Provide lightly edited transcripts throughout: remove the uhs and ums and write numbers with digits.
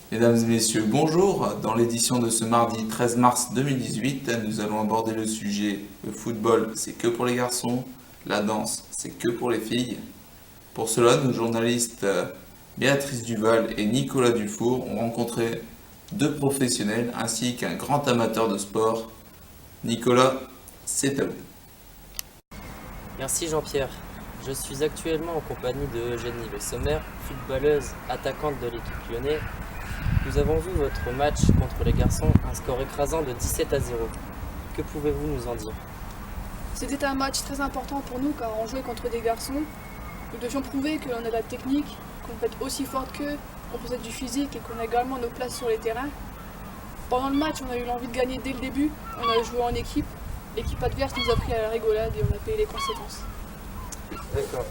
Mesdames et messieurs, bonjour. Dans l'édition de ce mardi 13 mars 2018, nous allons aborder le sujet le football, c'est que pour les garçons, la danse, c'est que pour les filles. Pour cela, nos journalistes Béatrice Duval et Nicolas Dufour ont rencontré deux professionnels ainsi qu'un grand amateur de sport. Nicolas, c'est à vous. Merci Jean-Pierre. Je suis actuellement en compagnie de Eugénie Le Sommer, footballeuse attaquante de l'équipe lyonnais. Nous avons vu votre match contre les garçons, un score écrasant de 17-0. Que pouvez-vous nous en dire? C'était un match très important pour nous car on jouait contre des garçons. Nous devions prouver que l'on a la technique, qu'on peut être aussi forte qu'eux, qu'on possède du physique et qu'on a également nos places sur les terrains. Pendant le match, on a eu l'envie de gagner dès le début, on a joué en équipe. L'équipe adverse nous a pris à la rigolade et on a payé les conséquences. D'accord.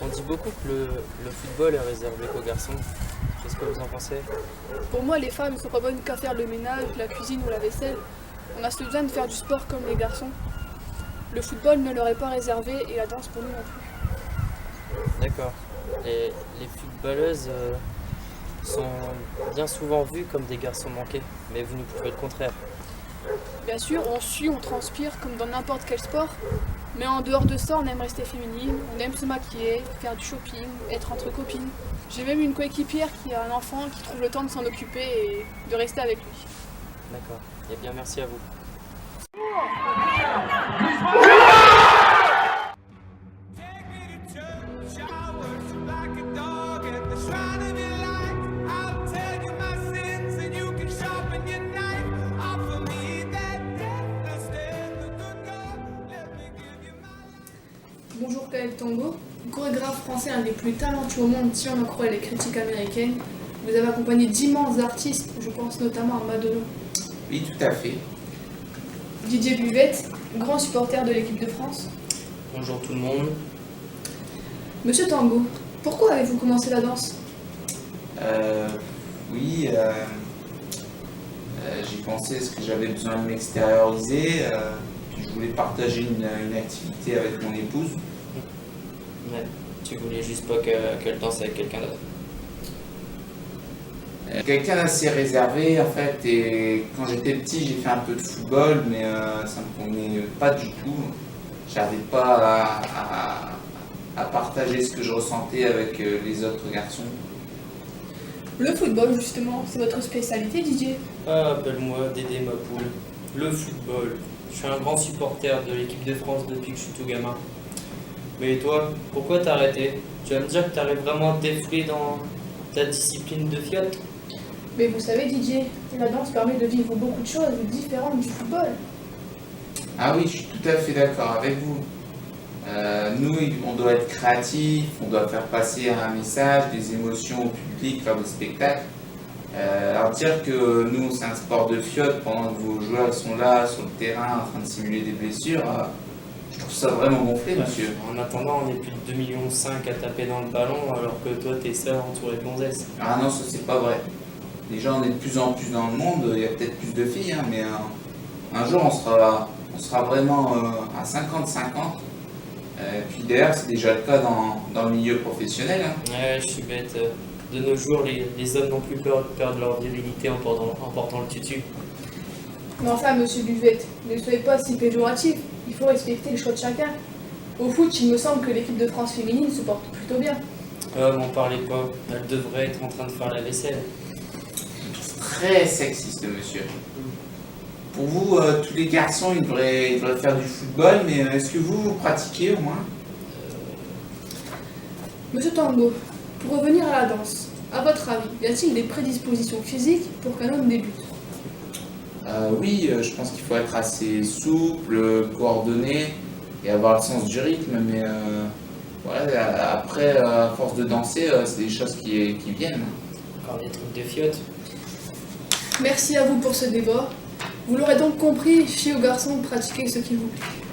On dit beaucoup que le football est réservé qu'aux garçons. Qu'est-ce que vous en pensez? Pour moi, les femmes ne sont pas bonnes qu'à faire le ménage, la cuisine ou la vaisselle. On a ce besoin de faire du sport comme les garçons. Le football ne leur est pas réservé et la danse pour nous non plus. D'accord. Les footballeuses sont bien souvent vues comme des garçons manqués, mais vous nous prouvez le contraire. Bien sûr, on sue, on transpire comme dans n'importe quel sport, mais en dehors de ça, on aime rester féminine, on aime se maquiller, faire du shopping, être entre copines. J'ai même une coéquipière qui a un enfant qui trouve le temps de s'en occuper et de rester avec lui. D'accord. Eh bien, merci à vous. Bonjour Kael Tango, chorégraphe français un des plus talentueux au monde si on en croit les critiques américaines. Vous avez accompagné d'immenses artistes, je pense notamment à Madonna. Oui, tout à fait. Didier Buvette, grand supporter de l'équipe de France. Bonjour tout le monde. Monsieur Tango, pourquoi avez-vous commencé la danse? Oui, j'ai pensé à ce que j'avais besoin de m'extérioriser. Puis je voulais partager une activité avec mon épouse. Ouais. Tu voulais juste pas qu'elle danse avec quelqu'un d'autre. Quelqu'un d'assez réservé en fait, et quand j'étais petit j'ai fait un peu de football, mais ça me convenait pas du tout. J'arrivais pas à partager ce que je ressentais avec les autres garçons. Le football justement, c'est votre spécialité Didier? Ah, appelle-moi Dédé ma poule. Le football. Je suis un grand supporter de l'équipe de France depuis que je suis tout gamin. Mais toi, pourquoi t'as arrêté? Tu vas me dire que t'arrives vraiment à te défouler dans ta discipline de fiotte? Mais vous savez Didier, la danse permet de vivre beaucoup de choses différentes du football. Ah oui, je suis tout à fait d'accord avec vous. Nous, on doit être créatif, on doit faire passer un message, des émotions au public, faire des spectacles. Alors dire que nous, c'est un sport de fiotte pendant que vos joueurs sont là, sur le terrain, en train de simuler des blessures, je trouve ça vraiment gonflé, monsieur. En attendant, on est plus de 2,5 millions à taper dans le ballon, alors que toi, t'es seul entouré de gonzesses. Ah non, ça c'est pas vrai. Déjà, on est de plus en plus dans le monde, il y a peut-être plus de filles, hein, mais un jour, on sera vraiment à 50-50. Puis d'ailleurs, c'est déjà le cas dans le milieu professionnel. Hein. Ouais, je suis bête. De nos jours, les hommes n'ont plus peur de perdre leur virilité en portant le tutu. Mais enfin monsieur Buvette, ne soyez pas si péjoratif, il faut respecter le choix de chacun. Au foot, il me semble que l'équipe de France féminine se porte plutôt bien. M'en parlez pas. Elle devrait être en train de faire la vaisselle. Très sexiste, monsieur. Pour vous, tous les garçons, ils devraient faire du football, mais est-ce que vous pratiquez au moins? Monsieur Tango, pour revenir à la danse, à votre avis, y a-t-il des prédispositions physiques pour qu'un homme débute? Oui, je pense qu'il faut être assez souple, coordonné et avoir le sens du rythme, mais ouais, après, à force de danser, c'est des choses qui viennent. Encore des trucs de fiotte. Merci à vous pour ce débat. Vous l'aurez donc compris, fiez aux garçons de pratiquer ce qui vous plaît.